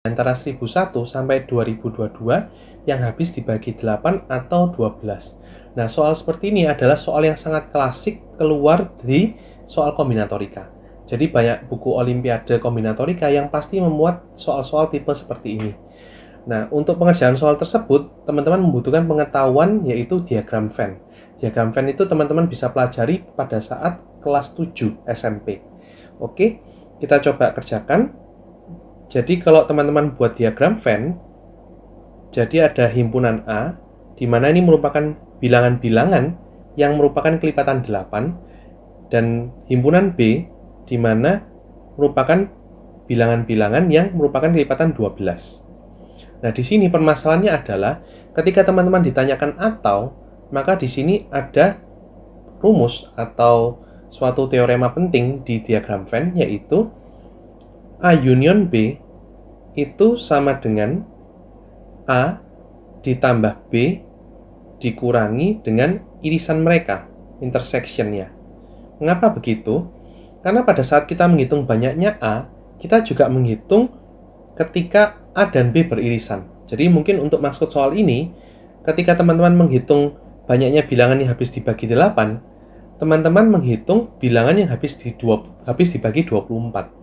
antara 1001 sampai 2022 yang habis dibagi 8 atau 12. Nah, soal seperti ini adalah soal yang sangat klasik keluar di soal kombinatorika. Jadi banyak buku olimpiade kombinatorika yang pasti memuat soal-soal tipe seperti ini. Nah, untuk pengerjaan soal tersebut, teman-teman membutuhkan pengetahuan yaitu diagram Venn. Diagram Venn itu teman-teman bisa pelajari pada saat kelas 7 SMP. Oke, kita coba kerjakan. Jadi kalau teman-teman buat diagram Venn, jadi ada himpunan A, di mana ini merupakan bilangan-bilangan yang merupakan kelipatan 8, dan himpunan B, di mana merupakan bilangan-bilangan yang merupakan kelipatan 12. Nah, di sini permasalahannya adalah ketika teman-teman ditanyakan atau, maka di sini ada rumus atau suatu teorema penting di diagram Venn, yaitu A union B itu sama dengan A ditambah B dikurangi dengan irisan mereka, intersection-nya. Mengapa begitu? Karena pada saat kita menghitung banyaknya A, kita juga menghitung ketika A dan B beririsan. Jadi mungkin untuk maksud soal ini, ketika teman-teman menghitung banyaknya bilangan yang habis dibagi 8, teman-teman menghitung bilangan yang habis dibagi 24.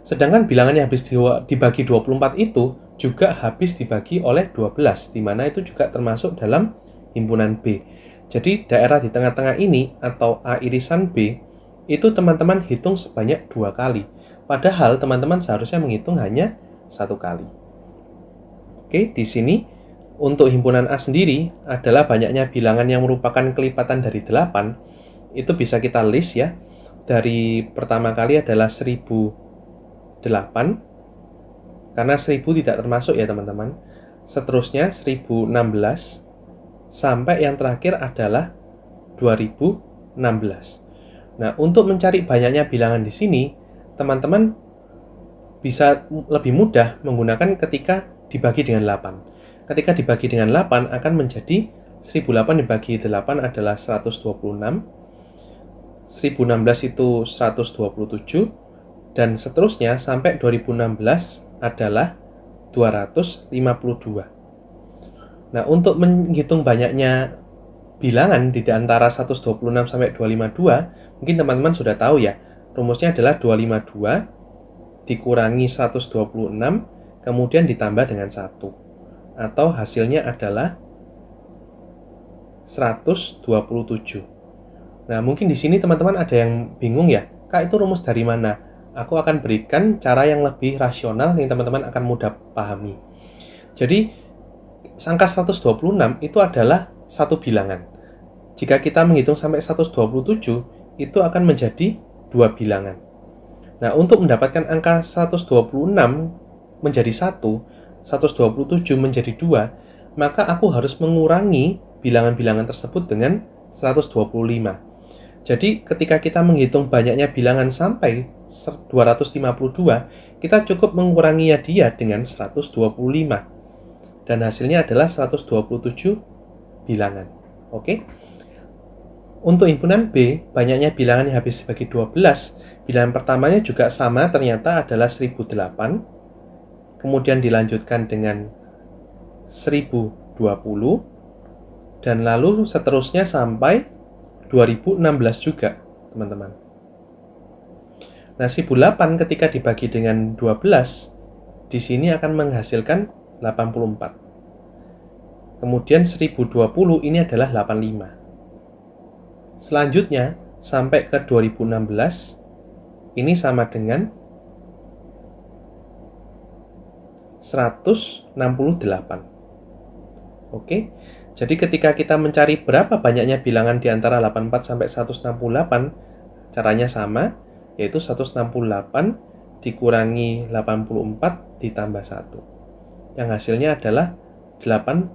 Sedangkan bilangan yang habis dibagi 24 itu juga habis dibagi oleh 12, di mana itu juga termasuk dalam himpunan B. Jadi daerah di tengah-tengah ini atau A irisan B itu teman-teman hitung sebanyak 2 kali. Padahal teman-teman seharusnya menghitung hanya 1 kali. Oke, di sini untuk himpunan A sendiri adalah banyaknya bilangan yang merupakan kelipatan dari 8. Itu bisa kita list ya. Dari pertama kali adalah 1008, karena 1000 tidak termasuk ya teman-teman. Seterusnya 1016, sampai yang terakhir adalah 2016. Nah, untuk mencari banyaknya bilangan di sini, teman-teman bisa lebih mudah menggunakan ketika dibagi dengan 8. Ketika dibagi dengan 8 akan menjadi 1008 dibagi 8 adalah 126, 1016 itu 127, dan seterusnya sampai 2016 adalah 252. Nah, untuk menghitung banyaknya bilangan di antara 126 sampai 252, mungkin teman-teman sudah tahu ya, rumusnya adalah 252 dikurangi 126, kemudian ditambah dengan 1. Atau hasilnya adalah 127. Nah, mungkin di sini teman-teman ada yang bingung ya, Kak, itu rumus dari mana? Aku akan berikan cara yang lebih rasional yang teman-teman akan mudah pahami. Jadi, angka 126 itu adalah satu bilangan. Jika kita menghitung sampai 127, itu akan menjadi 2 bilangan. Nah, untuk mendapatkan angka 126 menjadi 1, 127 menjadi 2, maka aku harus mengurangi bilangan-bilangan tersebut dengan 125. Jadi, ketika kita menghitung banyaknya bilangan sampai 252, kita cukup menguranginya dia dengan 125. Dan hasilnya adalah 127 bilangan. Oke? Untuk himpunan B, banyaknya bilangan yang habis dibagi 12, bilangan pertamanya juga sama, ternyata adalah 1008, kemudian dilanjutkan dengan 1020, dan lalu seterusnya sampai 2016 juga, teman-teman. Nah, 1008 ketika dibagi dengan 12, di sini akan menghasilkan 84. Kemudian 1020 ini adalah 85. Selanjutnya, sampai ke 2016, ini sama dengan 168. Oke, jadi ketika kita mencari berapa banyaknya bilangan di antara 84 sampai 168, caranya sama, yaitu 168 dikurangi 84 ditambah 1. Yang hasilnya adalah 85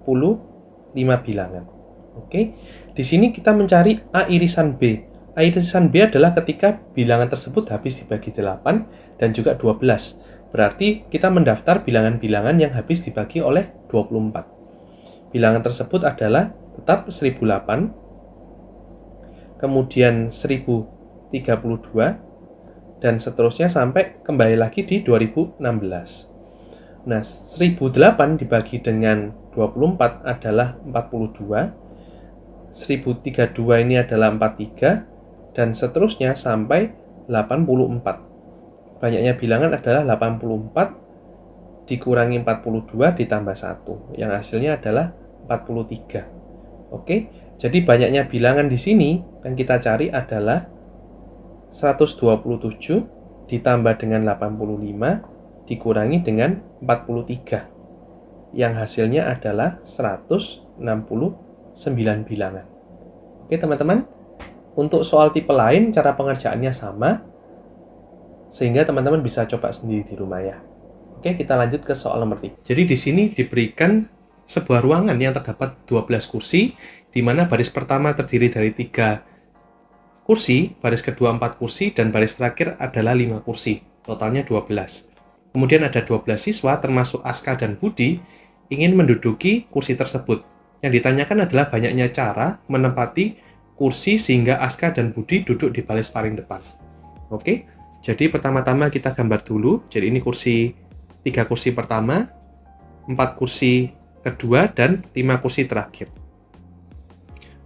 bilangan. Oke, di sini kita mencari A irisan B. A irisan B adalah ketika bilangan tersebut habis dibagi 8 dan juga 12. Berarti kita mendaftar bilangan-bilangan yang habis dibagi oleh 24. Bilangan tersebut adalah tetap 1008, kemudian 1032, dan seterusnya sampai kembali lagi di 2016. Nah, 1008 dibagi dengan 24 adalah 42. 1032 ini adalah 43 dan seterusnya sampai 84. Banyaknya bilangan adalah 84 dikurangi 42 ditambah 1, yang hasilnya adalah 43. Oke, jadi banyaknya bilangan di sini yang kita cari adalah 127 ditambah dengan 85 dikurangi dengan 43, yang hasilnya adalah 169 bilangan. Oke teman-teman, untuk soal tipe lain cara pengerjaannya sama, sehingga teman-teman bisa coba sendiri di rumah ya. Oke, kita lanjut ke soal nomor 3. Jadi di sini diberikan sebuah ruangan yang terdapat 12 kursi, di mana baris pertama terdiri dari 3 kursi, baris kedua 4 kursi, dan baris terakhir adalah 5 kursi. Totalnya 12. Kemudian ada 12 siswa, termasuk Aska dan Budi, ingin menduduki kursi tersebut. Yang ditanyakan adalah banyaknya cara menempati kursi sehingga Aska dan Budi duduk di baris paling depan. Oke, jadi pertama-tama kita gambar dulu. Jadi ini 3 kursi pertama, 4 kursi kedua, dan 5 kursi terakhir.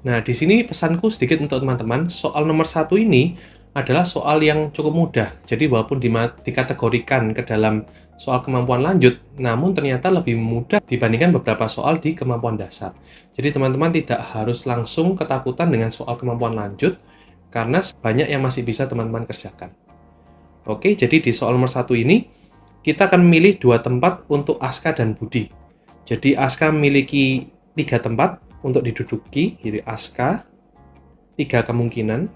Nah, di sini pesanku sedikit untuk teman-teman. Soal nomor 1 ini adalah soal yang cukup mudah. Jadi walaupun dikategorikan ke dalam soal kemampuan lanjut, namun ternyata lebih mudah dibandingkan beberapa soal di kemampuan dasar. Jadi teman-teman tidak harus langsung ketakutan dengan soal kemampuan lanjut, karena banyak yang masih bisa teman-teman kerjakan. Oke, jadi di soal nomor 1 ini, kita akan memilih 2 tempat untuk Aska dan Budi. Jadi Aska memiliki 3 tempat untuk diduduki, jadi Aska 3 kemungkinan.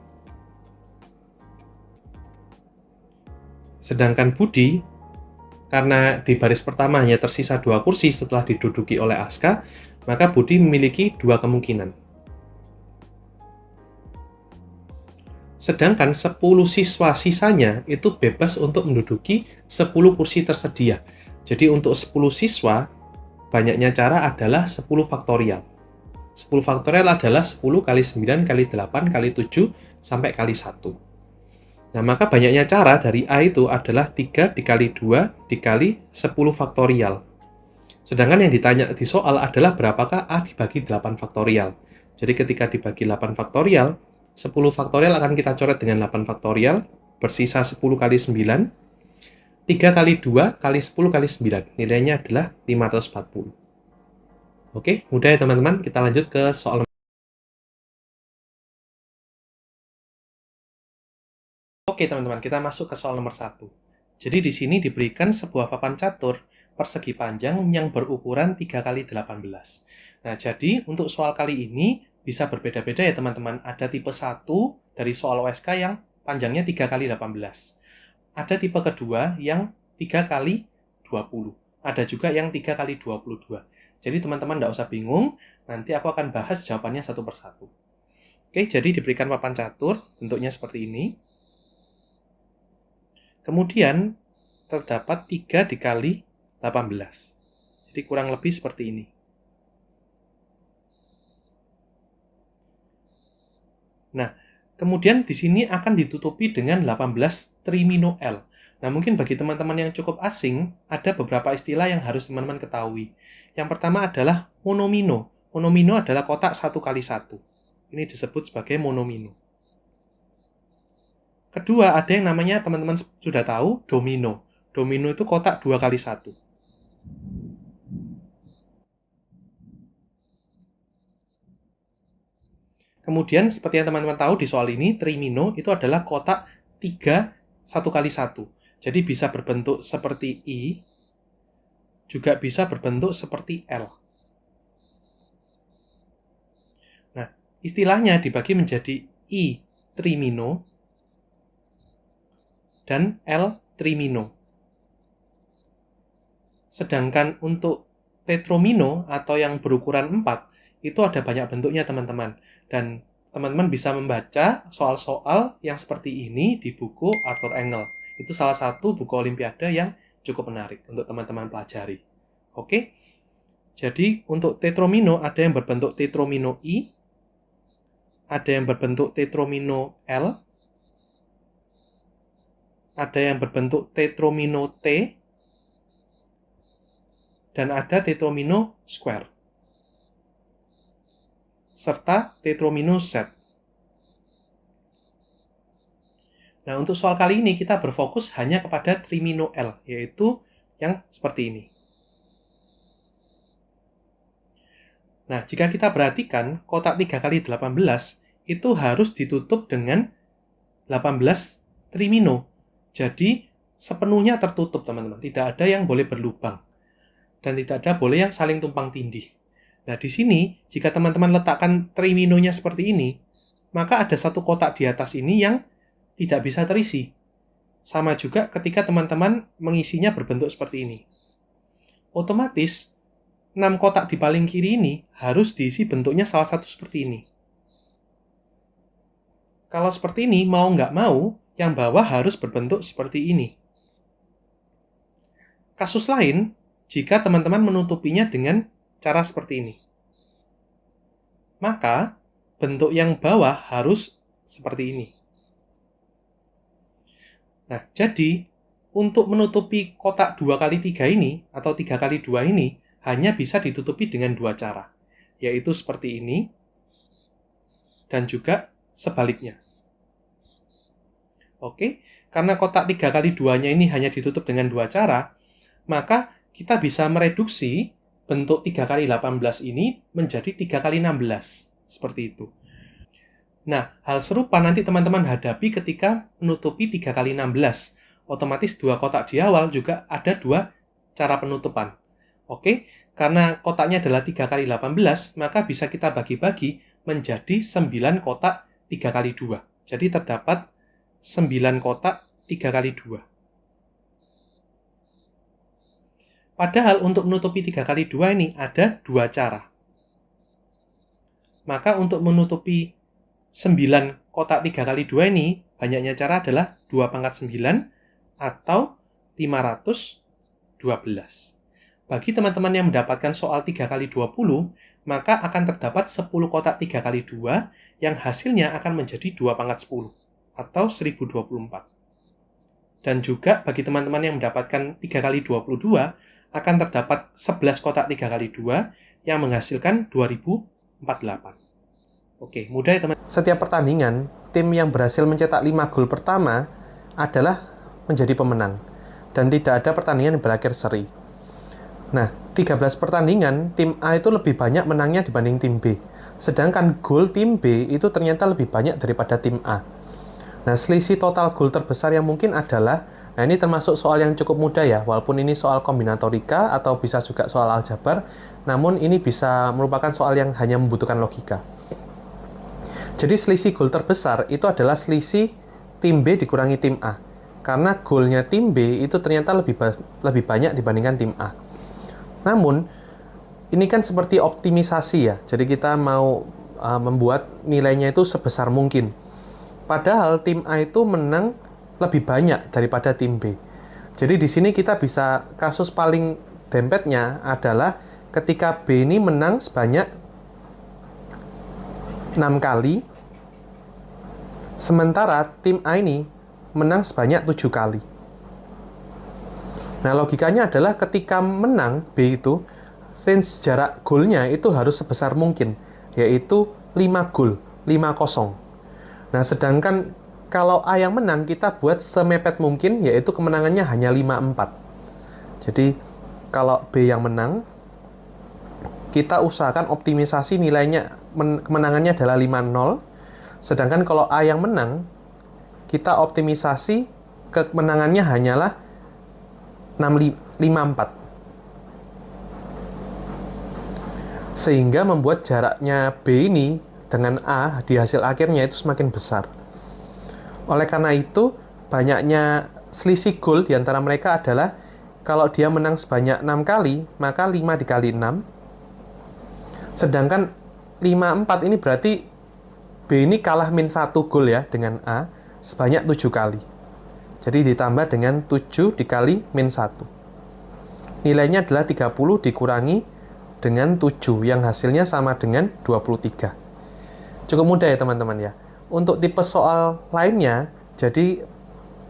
Sedangkan Budi, karena di baris pertama hanya tersisa 2 kursi setelah diduduki oleh Aska, maka Budi memiliki 2 kemungkinan. Sedangkan 10 siswa sisanya itu bebas untuk menduduki 10 kursi tersedia. Jadi untuk 10 siswa, banyaknya cara adalah 10 faktorial. 10 faktorial adalah 10 kali 9 kali 8 kali 7 sampai kali 1. Nah, maka banyaknya cara dari A itu adalah 3 dikali 2 dikali 10 faktorial. Sedangkan yang ditanya di soal adalah berapakah A dibagi 8 faktorial. Jadi ketika dibagi 8 faktorial, 10 faktorial akan kita coret dengan 8 faktorial, bersisa 10 kali 9, 3 kali 2 kali 10 kali 9. Nilainya adalah 540. Oke, mudah ya teman-teman. Kita lanjut ke soal. Oke teman-teman, kita masuk ke soal nomor 1. Jadi di sini diberikan sebuah papan catur persegi panjang yang berukuran 3 kali 18. Nah, jadi untuk soal kali ini bisa berbeda-beda ya teman-teman. Ada tipe 1 dari soal OSK yang panjangnya 3 kali 18. Ada tipe kedua yang 3 kali 20. Ada juga yang 3 kali 22. Jadi teman-teman tidak usah bingung, nanti aku akan bahas jawabannya satu persatu. Oke, jadi diberikan papan catur, bentuknya seperti ini. Kemudian terdapat 3 dikali 18. Jadi kurang lebih seperti ini. Nah, kemudian di sini akan ditutupi dengan 18 trimino L. Nah, mungkin bagi teman-teman yang cukup asing, ada beberapa istilah yang harus teman-teman ketahui. Yang pertama adalah monomino. Monomino adalah kotak 1 kali 1. Ini disebut sebagai monomino. Kedua, ada yang namanya teman-teman sudah tahu, domino. Domino itu kotak 2 kali 1. Kemudian, seperti yang teman-teman tahu di soal ini, trimino itu adalah kotak 3 1 kali 1. Jadi bisa berbentuk seperti I, juga bisa berbentuk seperti L. Nah, istilahnya dibagi menjadi I trimino dan L trimino. Sedangkan untuk tetromino atau yang berukuran 4, itu ada banyak bentuknya teman-teman. Dan teman-teman bisa membaca soal-soal yang seperti ini di buku Arthur Engel. Itu salah satu buku olimpiade yang cukup menarik untuk teman-teman pelajari. Oke? Jadi untuk tetromino ada yang berbentuk tetromino I, ada yang berbentuk tetromino L, ada yang berbentuk tetromino T, dan ada tetromino square, serta tetromino set. Nah, untuk soal kali ini kita berfokus hanya kepada trimino L, yaitu yang seperti ini. Nah, jika kita perhatikan, kotak 3 kali 18 itu harus ditutup dengan 18 trimino. Jadi, sepenuhnya tertutup, teman-teman. Tidak ada yang boleh berlubang. Dan tidak ada boleh yang saling tumpang tindih. Nah, di sini, jika teman-teman letakkan triminonya seperti ini, maka ada satu kotak di atas ini yang tidak bisa terisi. Sama juga ketika teman-teman mengisinya berbentuk seperti ini. Otomatis, 6 kotak di paling kiri ini harus diisi bentuknya salah satu seperti ini. Kalau seperti ini, mau nggak mau, yang bawah harus berbentuk seperti ini. Kasus lain, jika teman-teman menutupinya dengan cara seperti ini. Maka, bentuk yang bawah harus seperti ini. Nah, jadi, untuk menutupi kotak 2 kali 3 ini, atau 3 kali 2 ini, hanya bisa ditutupi dengan 2 cara, yaitu seperti ini, dan juga sebaliknya. Oke, karena kotak 3 kali 2-nya ini hanya ditutup dengan 2 cara, maka kita bisa mereduksi bentuk 3 kali 18 ini menjadi 3 kali 16, seperti itu. Nah, hal serupa nanti teman-teman hadapi ketika menutupi 3 kali 16. Otomatis 2 kotak di awal juga ada 2 cara penutupan. Oke, karena kotaknya adalah 3 kali 18, maka bisa kita bagi-bagi menjadi 9 kotak 3 kali 2. Jadi terdapat 9 kotak 3 kali 2. Padahal untuk menutupi 3 kali 2 ini ada 2 cara. Maka untuk menutupi 9 kotak 3 kali 2 ini, banyaknya cara adalah 2 pangkat 9 atau 512. Bagi teman-teman yang mendapatkan soal 3 kali 20, maka akan terdapat 10 kotak 3 kali 2 yang hasilnya akan menjadi 2 pangkat 10 atau 1024. Dan juga bagi teman-teman yang mendapatkan 3 kali 22, akan terdapat 11 kotak 3 kali 2 yang menghasilkan 2048. Oke, mudah ya teman. Setiap pertandingan, tim yang berhasil mencetak 5 gol pertama adalah menjadi pemenang. Dan tidak ada pertandingan yang berakhir seri. Nah, 13 pertandingan, tim A itu lebih banyak menangnya dibanding tim B. Sedangkan gol tim B itu ternyata lebih banyak daripada tim A. Nah, selisih total gol terbesar yang mungkin adalah, nah ini termasuk soal yang cukup mudah ya, walaupun ini soal kombinatorika atau bisa juga soal aljabar, namun ini bisa merupakan soal yang hanya membutuhkan logika. Jadi selisih gol terbesar itu adalah selisih tim B dikurangi tim A. Karena golnya tim B itu ternyata lebih banyak dibandingkan tim A. Namun, ini kan seperti optimisasi ya. Jadi kita mau membuat nilainya itu sebesar mungkin. Padahal tim A itu menang lebih banyak daripada tim B. Jadi di sini kita bisa, kasus paling dempetnya adalah ketika B ini menang sebanyak 6 kali, sementara tim A ini menang sebanyak 7 kali. Nah, logikanya adalah ketika menang B itu, range jarak golnya itu harus sebesar mungkin, yaitu 5 gol, 5-0. Nah, sedangkan kalau A yang menang, kita buat semepet mungkin, yaitu kemenangannya hanya 5-4. Jadi, kalau B yang menang, kita usahakan optimisasi nilainya, kemenangannya adalah 5-0. Sedangkan kalau A yang menang, kita optimisasi kemenangannya hanyalah 5-4. Sehingga membuat jaraknya B ini dengan A di hasil akhirnya itu semakin besar. Oleh karena itu, banyaknya selisih gol di antara mereka adalah kalau dia menang sebanyak 6 kali, maka 5 dikali 6. Sedangkan 5-4 ini berarti B ini kalah min 1 gol ya dengan A sebanyak 7 kali. Jadi ditambah dengan 7 dikali min 1. Nilainya adalah 30 dikurangi dengan 7 yang hasilnya sama dengan 23. Cukup mudah ya teman-teman ya. Untuk tipe soal lainnya, jadi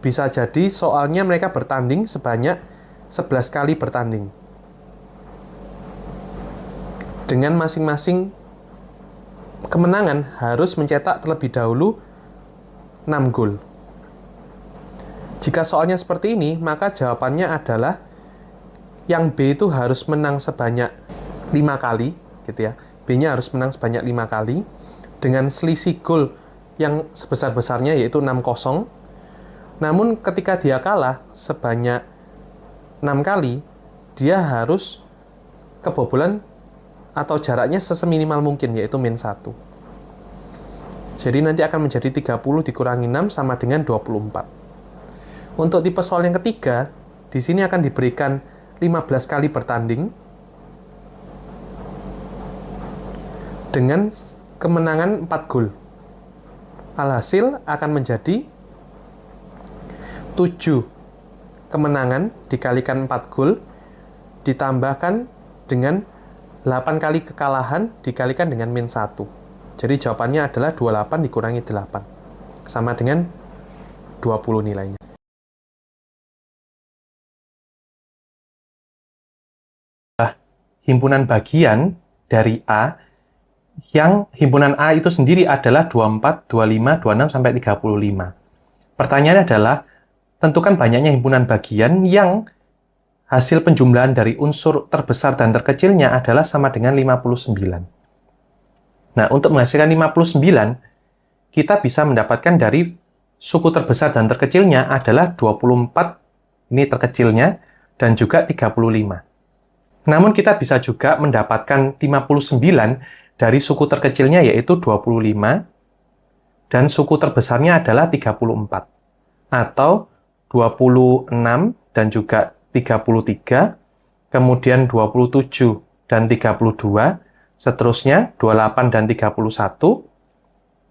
bisa jadi soalnya mereka bertanding sebanyak 11 kali bertanding. dengan masing-masing kemenangan harus mencetak terlebih dahulu 6 gol. Jika soalnya seperti ini, maka jawabannya adalah yang B itu harus menang sebanyak 5 kali, gitu ya. B-nya harus menang sebanyak 5 kali, dengan selisih gol yang sebesar-besarnya, yaitu 6-0. Namun ketika dia kalah sebanyak 6 kali, dia harus kebobolan atau jaraknya seminimal mungkin, yaitu -1. Jadi nanti akan menjadi 30 dikurangi 6 sama dengan 24. Untuk tipe soal yang ketiga, di sini akan diberikan 15 kali bertanding dengan kemenangan 4 gol. Alhasil akan menjadi 7 kemenangan dikalikan 4 gol ditambahkan dengan 8 kali kekalahan dikalikan dengan -1. Jadi jawabannya adalah 28 dikurangi 8. Sama dengan 20 nilainya. Himpunan bagian dari A, yang himpunan A itu sendiri adalah 24, 25, 26, sampai 35. Pertanyaannya adalah, tentukan banyaknya himpunan bagian yang hasil penjumlahan dari unsur terbesar dan terkecilnya adalah sama dengan 59. Nah, untuk menghasilkan 59, kita bisa mendapatkan dari suku terbesar dan terkecilnya adalah 24, ini terkecilnya, dan juga 35. Namun kita bisa juga mendapatkan 59 dari suku terkecilnya yaitu 25 dan suku terbesarnya adalah 34. Atau 26 dan juga 33, kemudian 27 dan 32, seterusnya 28 dan 31,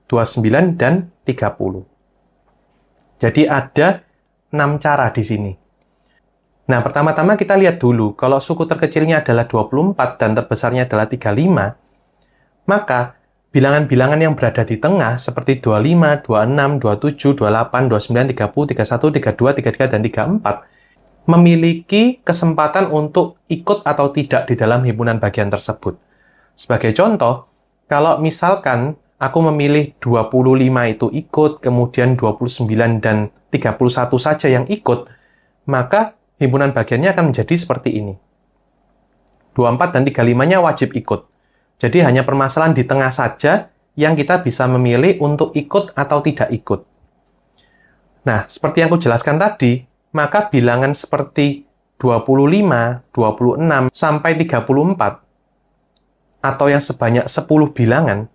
29 dan 30. Jadi ada 6 cara di sini. Nah, pertama-tama kita lihat dulu, kalau suku terkecilnya adalah 24 dan terbesarnya adalah 35, maka bilangan-bilangan yang berada di tengah seperti 25, 26, 27, 28, 29, 30, 31, 32, 33, dan 34 memiliki kesempatan untuk ikut atau tidak di dalam himpunan bagian tersebut. Sebagai contoh, kalau misalkan aku memilih 25 itu ikut, kemudian 29 dan 31 saja yang ikut, maka himpunan bagiannya akan menjadi seperti ini. 24 dan 35-nya wajib ikut. Jadi hanya permasalahan di tengah saja yang kita bisa memilih untuk ikut atau tidak ikut. Nah, seperti yang aku jelaskan tadi, maka bilangan seperti 25, 26, sampai 34, atau yang sebanyak 10 bilangan,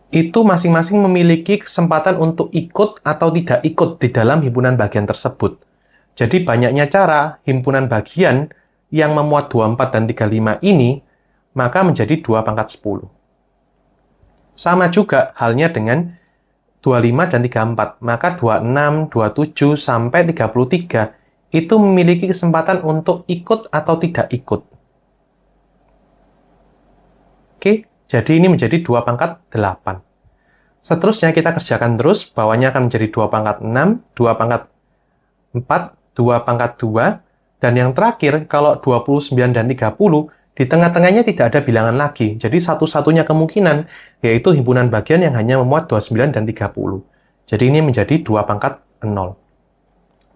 itu masing-masing memiliki kesempatan untuk ikut atau tidak ikut di dalam himpunan bagian tersebut. Jadi banyaknya cara himpunan bagian yang memuat 24 dan 35 ini, maka menjadi 2 pangkat 10. Sama juga halnya dengan 25 dan 34, maka 26, 27, sampai 33 itu memiliki kesempatan untuk ikut atau tidak ikut. Oke, jadi ini menjadi 2 pangkat 8. Seterusnya kita kerjakan terus, bawahnya akan menjadi 2 pangkat 6, 2 pangkat 4, 2 pangkat 2, dan yang terakhir, kalau 29 dan 30, di tengah-tengahnya tidak ada bilangan lagi. Jadi satu-satunya kemungkinan, yaitu himpunan bagian yang hanya memuat 29 dan 30. Jadi ini menjadi 2 pangkat 0.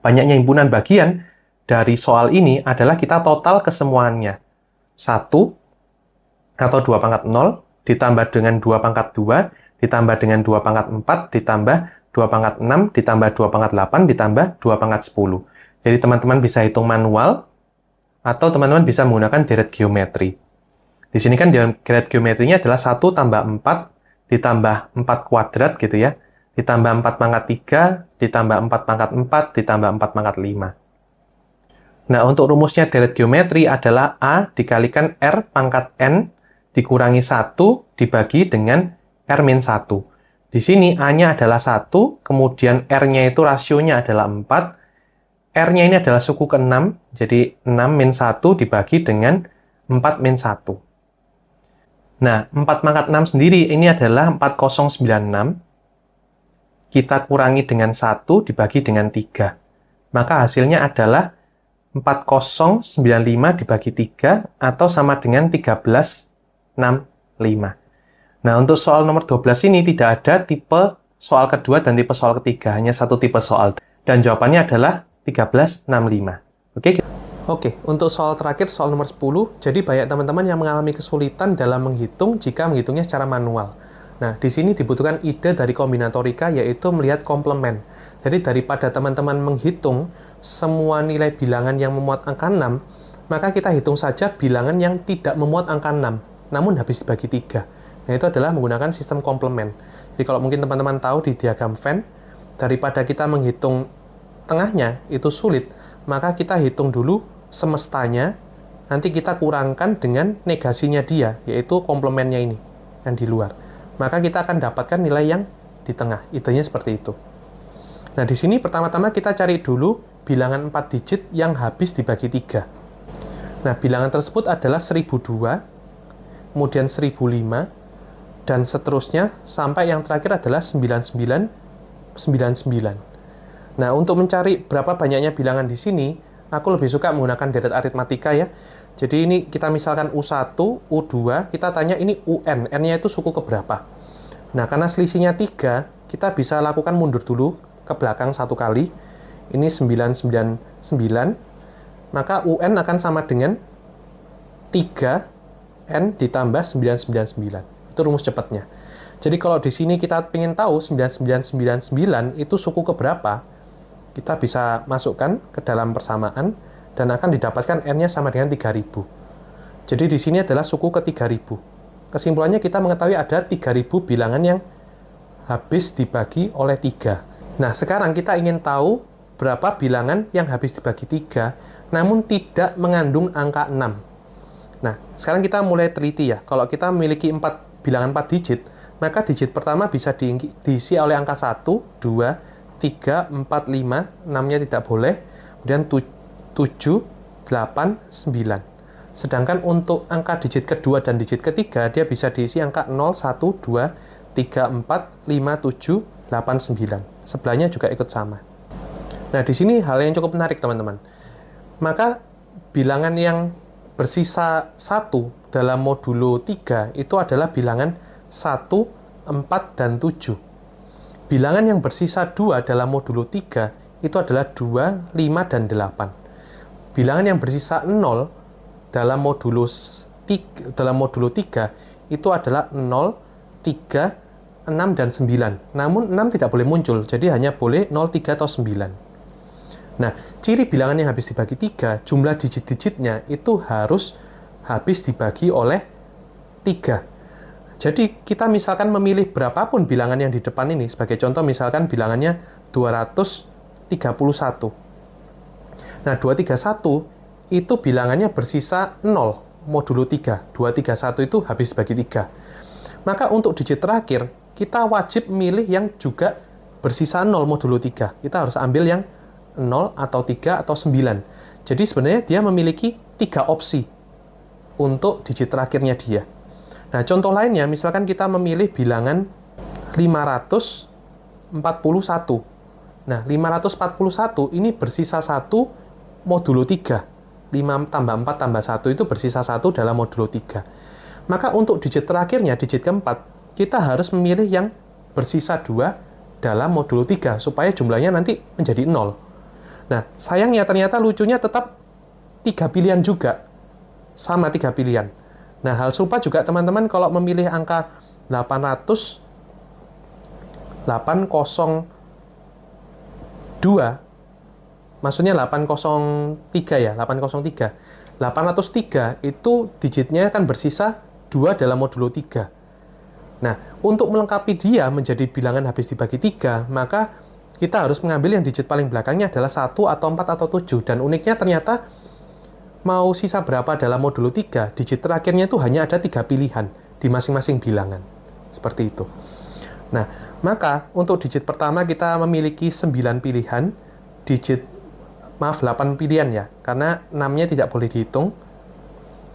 Banyaknya himpunan bagian dari soal ini adalah kita total kesemuanya. 1 atau 2 pangkat 0, ditambah dengan 2 pangkat 2, ditambah dengan 2 pangkat 4, ditambah 2 pangkat 6, ditambah 2 pangkat 8, ditambah 2 pangkat 10. Jadi teman-teman bisa hitung manual, atau teman-teman bisa menggunakan deret geometri. Di sini kan deret geometrinya adalah 1 tambah 4, ditambah 4 kuadrat gitu ya, ditambah 4 pangkat 3, ditambah 4 pangkat 4, ditambah 4 pangkat 5. Nah, untuk rumusnya deret geometri adalah A dikalikan R pangkat N dikurangi 1 dibagi dengan R-1. Di sini A-nya adalah 1, kemudian R-nya itu rasionya adalah 4, R-nya ini adalah suku ke-6, jadi 6-1 dibagi dengan 4-1. Nah, 4 pangkat 6 sendiri ini adalah 4096. Kita kurangi dengan 1 dibagi dengan 3. Maka hasilnya adalah 4095 dibagi 3 atau sama dengan 1365. Nah, untuk soal nomor 12 ini tidak ada tipe soal kedua dan tipe soal ketiga, hanya satu tipe soal. Dan jawabannya adalah 1365. Oke, untuk soal terakhir, soal nomor 10, jadi banyak teman-teman yang mengalami kesulitan dalam menghitung jika menghitungnya secara manual. Nah, di sini dibutuhkan ide dari kombinatorika, yaitu melihat komplement. Jadi, daripada teman-teman menghitung semua nilai bilangan yang memuat angka 6, maka kita hitung saja bilangan yang tidak memuat angka 6, namun habis dibagi 3. Nah, itu adalah menggunakan sistem komplement. Jadi, kalau mungkin teman-teman tahu di diagram Venn, daripada kita menghitung tengahnya, itu sulit, maka kita hitung dulu semestanya, nanti kita kurangkan dengan negasinya dia, yaitu komplemennya ini, yang di luar. Maka kita akan dapatkan nilai yang di tengah. Idenya seperti itu. Nah, di sini pertama-tama kita cari dulu bilangan 4 digit yang habis dibagi 3. Nah, bilangan tersebut adalah 1002, kemudian 1005, dan seterusnya sampai yang terakhir adalah 9999. Nah, untuk mencari berapa banyaknya bilangan di sini, aku lebih suka menggunakan deret aritmatika ya. Jadi ini kita misalkan U1, U2, kita tanya ini UN, N-nya itu suku keberapa. Nah, karena selisihnya 3, kita bisa lakukan mundur dulu ke belakang satu kali. Ini 999, maka UN akan sama dengan 3N ditambah 999. Itu rumus cepatnya. Jadi kalau di sini kita ingin tahu 9999 itu suku keberapa, kita bisa masukkan ke dalam persamaan dan akan didapatkan N-nya sama dengan 3000. Jadi di sini adalah suku ke 3000. Kesimpulannya kita mengetahui ada 3000 bilangan yang habis dibagi oleh 3. Nah, sekarang kita ingin tahu berapa bilangan yang habis dibagi 3, namun tidak mengandung angka 6. Nah, sekarang kita mulai teliti ya. Kalau kita memiliki bilangan 4 digit, maka digit pertama bisa diisi oleh angka 1, 2, 3, 4, 5, 6-nya tidak boleh, kemudian 7, 8, 9. Sedangkan untuk angka digit kedua dan digit ketiga, dia bisa diisi angka 0, 1, 2, 3, 4, 5, 7, 8, 9. Sebelahnya juga ikut sama. Nah, di sini hal yang cukup menarik, teman-teman. Maka bilangan yang bersisa 1 dalam modulo 3 itu adalah bilangan 1, 4, dan 7. Bilangan yang bersisa 2 dalam modulo 3 itu adalah 2, 5, dan 8. Bilangan yang bersisa 0 dalam modulo 3 itu adalah 0, 3, 6, dan 9. Namun 6 tidak boleh muncul, jadi hanya boleh 0, 3, atau 9. Nah, ciri bilangan yang habis dibagi 3, jumlah digit-digitnya itu harus habis dibagi oleh 3. Jadi, kita misalkan memilih berapapun bilangan yang di depan ini. Sebagai contoh, misalkan bilangannya 231. Nah, 231 itu bilangannya bersisa 0, modulo 3. 231 itu habis bagi 3. Maka untuk digit terakhir, kita wajib memilih yang juga bersisa 0, modulo 3. Kita harus ambil yang 0, atau 3, atau 9. Jadi, sebenarnya dia memiliki 3 opsi untuk digit terakhirnya dia. Nah, contoh lainnya, misalkan kita memilih bilangan 541. Nah, 541 ini bersisa 1 modulo 3. 5 tambah 4 tambah 1 itu bersisa 1 dalam modulo 3. Maka untuk digit terakhirnya, digit keempat, kita harus memilih yang bersisa 2 dalam modulo 3, supaya jumlahnya nanti menjadi 0. Nah, sayangnya ternyata lucunya tetap 3 pilihan juga. Sama 3 pilihan. Nah, hal serupa juga teman-teman kalau memilih angka 802, maksudnya 803 ya, 803. 803 itu digitnya akan bersisa 2 dalam modulo 3. Nah, untuk melengkapi dia menjadi bilangan habis dibagi 3, maka kita harus mengambil yang digit paling belakangnya adalah 1 atau 4 atau 7. Dan uniknya ternyata mau sisa berapa dalam modulo 3, digit terakhirnya itu hanya ada 3 pilihan di masing-masing bilangan. Seperti itu. Nah, maka untuk digit pertama kita memiliki 9 pilihan, 8 pilihan ya, karena 6-nya tidak boleh dihitung.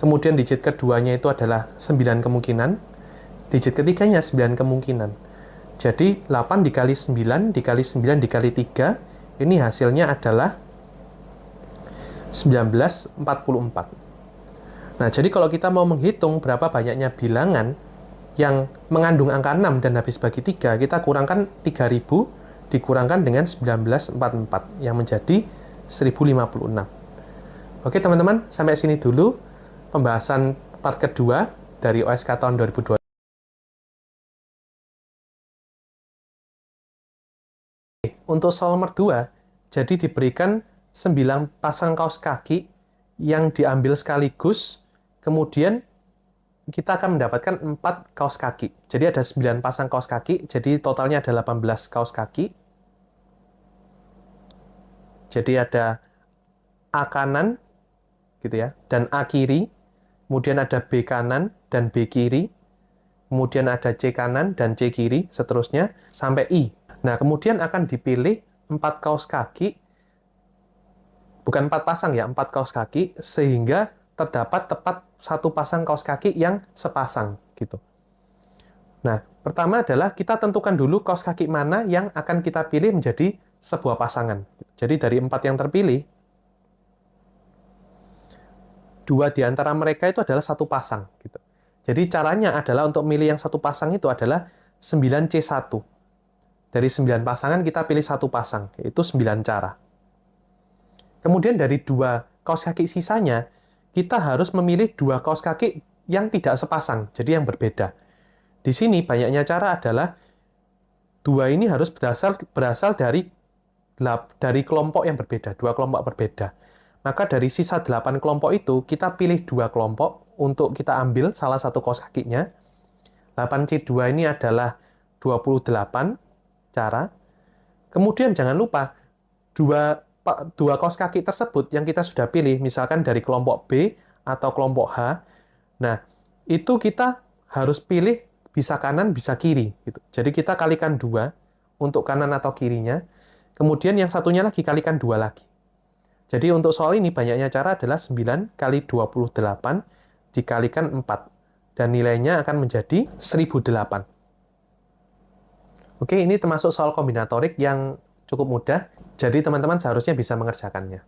Kemudian digit keduanya itu adalah 9 kemungkinan, digit ketiganya 9 kemungkinan. Jadi 8 dikali 9 dikali 9 dikali 3, ini hasilnya adalah 1944. Nah, jadi kalau kita mau menghitung berapa banyaknya bilangan yang mengandung angka 6 dan habis bagi 3, kita kurangkan 3000 dikurangkan dengan 1944 yang menjadi 1056. Oke teman-teman, sampai sini dulu pembahasan part kedua dari OSK tahun 2020. Untuk soal nomor 2, jadi diberikan 9 pasang kaos kaki yang diambil sekaligus, kemudian kita akan mendapatkan 4 kaos kaki. Jadi ada 9 pasang kaos kaki, jadi totalnya ada 18 kaos kaki. Jadi ada A kanan, gitu ya, dan A kiri, kemudian ada B kanan dan B kiri, kemudian ada C kanan dan C kiri, seterusnya, sampai I. Nah, kemudian akan dipilih 4 kaos kaki, bukan 4 pasang ya, 4 kaos kaki, sehingga terdapat tepat 1 pasang kaos kaki yang sepasang, gitu. Nah, pertama adalah kita tentukan dulu kaos kaki mana yang akan kita pilih menjadi sebuah pasangan. Jadi dari 4 yang terpilih, 2 di antara mereka itu adalah 1 pasang, gitu. Jadi caranya adalah untuk milih yang 1 pasang itu adalah 9C1. Dari 9 pasangan kita pilih 1 pasang, yaitu 9 cara. Kemudian dari 2 kaos kaki sisanya, kita harus memilih 2 kaos kaki yang tidak sepasang, jadi yang berbeda. Di sini banyaknya cara adalah 2 ini harus berasal dari kelompok yang berbeda, 2 kelompok berbeda. Maka dari sisa 8 kelompok itu, kita pilih 2 kelompok untuk kita ambil salah satu kaos kakinya. 8C2 ini adalah 28 cara. Kemudian jangan lupa, 2 kaos kaki tersebut yang kita sudah pilih, misalkan dari kelompok B atau kelompok H, nah, itu kita harus pilih bisa kanan, bisa kiri. Gitu. Jadi kita kalikan 2 untuk kanan atau kirinya, kemudian yang satunya lagi kalikan 2 lagi. Jadi untuk soal ini banyaknya cara adalah 9 kali 28 dikalikan 4, dan nilainya akan menjadi 1008. Oke, ini termasuk soal kombinatorik yang cukup mudah, jadi teman-teman seharusnya bisa mengerjakannya.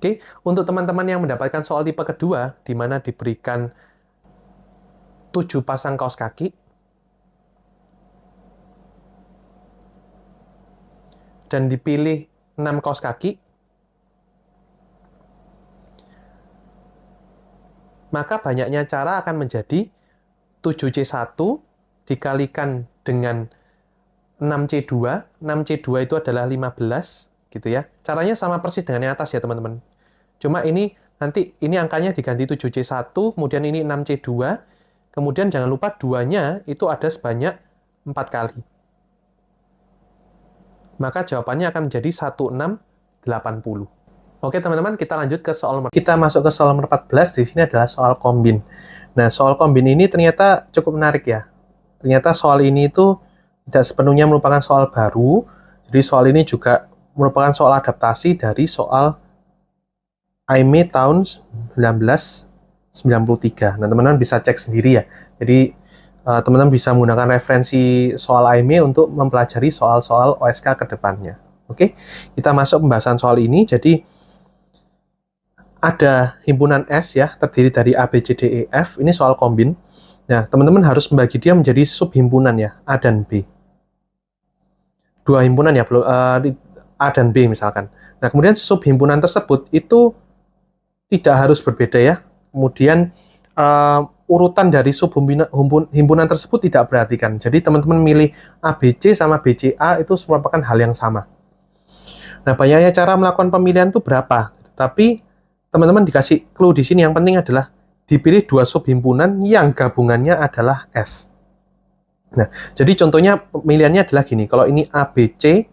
Oke, untuk teman-teman yang mendapatkan soal tipe kedua, di mana diberikan 7 pasang kaos kaki, dan dipilih 6 kaos kaki, maka banyaknya cara akan menjadi 7C1 dikalikan dengan 6C2, 6C2 itu adalah 15, gitu ya. Caranya sama persis dengan yang atas ya, teman-teman. Cuma ini nanti ini angkanya diganti 7C1, kemudian ini 6C2, kemudian jangan lupa 2-nya itu ada sebanyak 4 kali. Maka jawabannya akan menjadi 1680. Oke, teman-teman, kita lanjut ke soal nomor. Kita masuk ke soal nomor 14, di sini adalah soal kombin. Nah, soal kombin ini ternyata cukup menarik ya. Ternyata soal ini itu tidak sepenuhnya merupakan soal baru, jadi soal ini juga merupakan soal adaptasi dari soal AIME tahun 1993. Nah, teman-teman bisa cek sendiri ya. Jadi, teman-teman bisa menggunakan referensi soal AIME untuk mempelajari soal-soal OSK ke depannya. Oke, kita masuk pembahasan soal ini. Jadi, ada himpunan S ya, terdiri dari A, B, C, D, E, F. Ini soal kombin. Nah, teman-teman harus membagi dia menjadi subhimpunan ya, A dan B. 2 himpunan ya, A dan B misalkan. Nah, kemudian subhimpunan tersebut itu tidak harus berbeda ya. Kemudian urutan dari subhimpunan tersebut tidak perhatikan. Jadi teman-teman milih ABC sama BCA itu merupakan hal yang sama. Nah, banyaknya cara melakukan pemilihan itu berapa? Tapi teman-teman dikasih clue di sini, yang penting adalah dipilih 2 subhimpunan yang gabungannya adalah S. Nah, jadi contohnya pemilihannya adalah gini. Kalau ini ABC,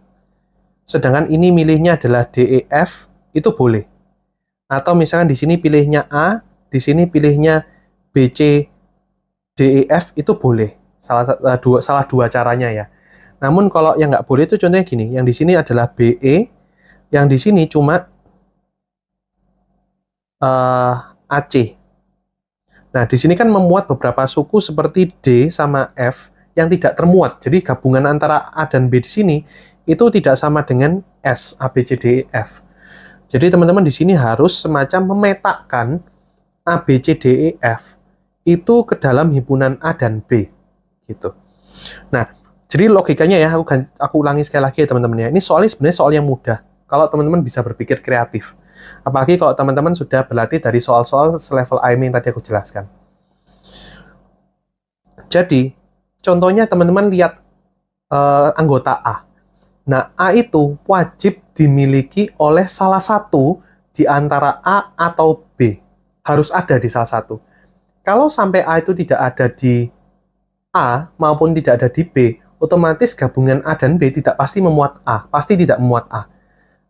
sedangkan ini milihnya adalah DEF, itu boleh. Atau misalkan di sini pilihnya A, di sini pilihnya BC, DEF, itu boleh. Salah dua caranya ya. Namun kalau yang nggak boleh itu contohnya gini. Yang di sini adalah BE, yang di sini cuma AC. Nah, di sini kan memuat beberapa suku seperti D sama F yang tidak termuat. Jadi gabungan antara A dan B di sini itu tidak sama dengan S, A, B, C, D, E, F. Jadi teman-teman di sini harus semacam memetakan A, B, C, D, E, F itu ke dalam himpunan A dan B gitu. Nah, jadi logikanya ya, aku ulangi sekali lagi ya teman-teman ya. Ini soalnya sebenarnya soal yang mudah. Kalau teman-teman bisa berpikir kreatif. Apalagi kalau teman-teman sudah berlatih dari soal-soal selevel IME yang tadi aku jelaskan. Jadi, contohnya teman-teman lihat anggota A. Nah, A itu wajib dimiliki oleh salah satu di antara A atau B. Harus ada di salah satu. Kalau sampai A itu tidak ada di A maupun tidak ada di B, otomatis gabungan A dan B tidak pasti memuat A, pasti tidak memuat A.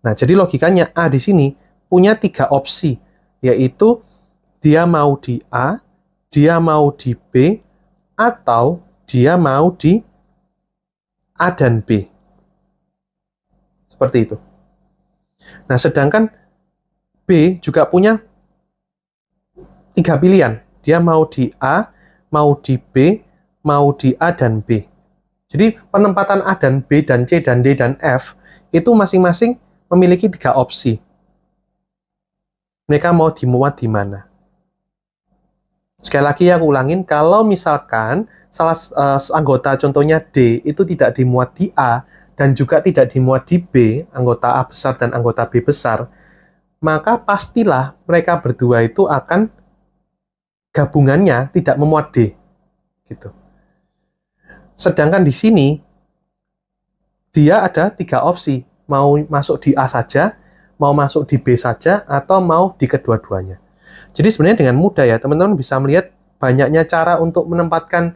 Nah, jadi logikanya A di sini punya 3 opsi, yaitu dia mau di A, dia mau di B, atau dia mau di A dan B. Seperti itu. Nah, sedangkan B juga punya 3 pilihan. Dia mau di A, mau di B, mau di A dan B. Jadi, penempatan A dan B dan C dan D dan F itu masing-masing memiliki 3 opsi. Mereka mau dimuat di mana? Sekali lagi aku ulangin, kalau misalkan salah anggota contohnya D itu tidak dimuat di A dan juga tidak dimuat di B, anggota A besar dan anggota B besar, maka pastilah mereka berdua itu akan gabungannya tidak memuat D. Gitu. Sedangkan di sini dia ada 3 opsi, mau masuk di A saja, mau masuk di B saja, atau mau di kedua-duanya. Jadi sebenarnya dengan mudah ya, teman-teman bisa melihat banyaknya cara untuk menempatkan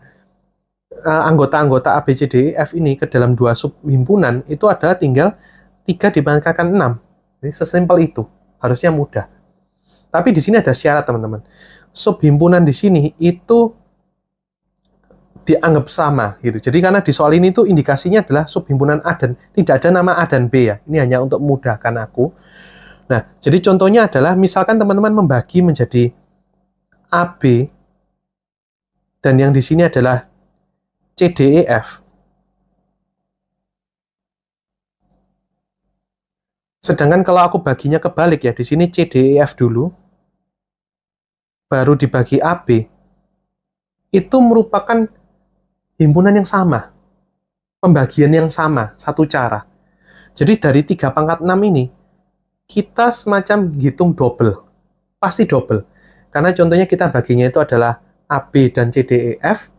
anggota-anggota A, B, C, D, E, F ini ke dalam 2 subhimpunan, itu adalah tinggal 3 dibangkakan 6. Jadi sesimpel itu, harusnya mudah. Tapi di sini ada syarat teman-teman. Subhimpunan di sini itu dianggap sama gitu. Jadi karena di soal ini tuh indikasinya adalah subhimpunan A dan tidak ada nama A dan B ya. Ini hanya untuk memudahkan aku. Nah, jadi contohnya adalah misalkan teman-teman membagi menjadi AB dan yang di sini adalah CDEF. Sedangkan kalau aku baginya kebalik ya, di sini CDEF dulu, baru dibagi AB, itu merupakan himpunan yang sama, pembagian yang sama, satu cara. Jadi dari 3 pangkat 6 ini, kita semacam hitung double, pasti double. Karena contohnya kita baginya itu adalah AB dan CDEF,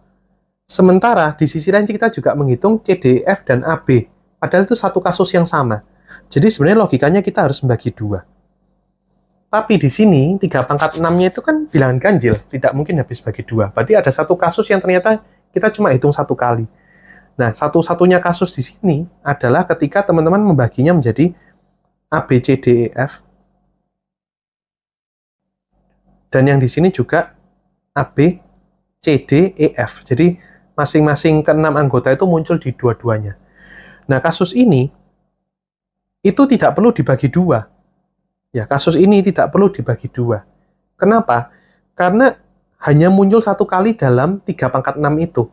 sementara di sisi lain kita juga menghitung CDEF dan AB, padahal itu satu kasus yang sama. Jadi sebenarnya logikanya kita harus membagi 2. Tapi di sini 3 pangkat 6-nya itu kan bilangan ganjil, tidak mungkin habis bagi 2. Berarti ada satu kasus yang ternyata kita cuma hitung 1 kali. Nah, satu-satunya kasus di sini adalah ketika teman-teman membaginya menjadi A, B, C, D, E, F. Dan yang di sini juga A, B, C, D, E, F. Jadi, masing-masing ke-6 anggota itu muncul di dua-duanya. Nah, kasus ini, itu tidak perlu dibagi 2. Ya, kasus ini tidak perlu dibagi 2. Kenapa? Karena hanya muncul 1 kali dalam 3 pangkat 6 itu.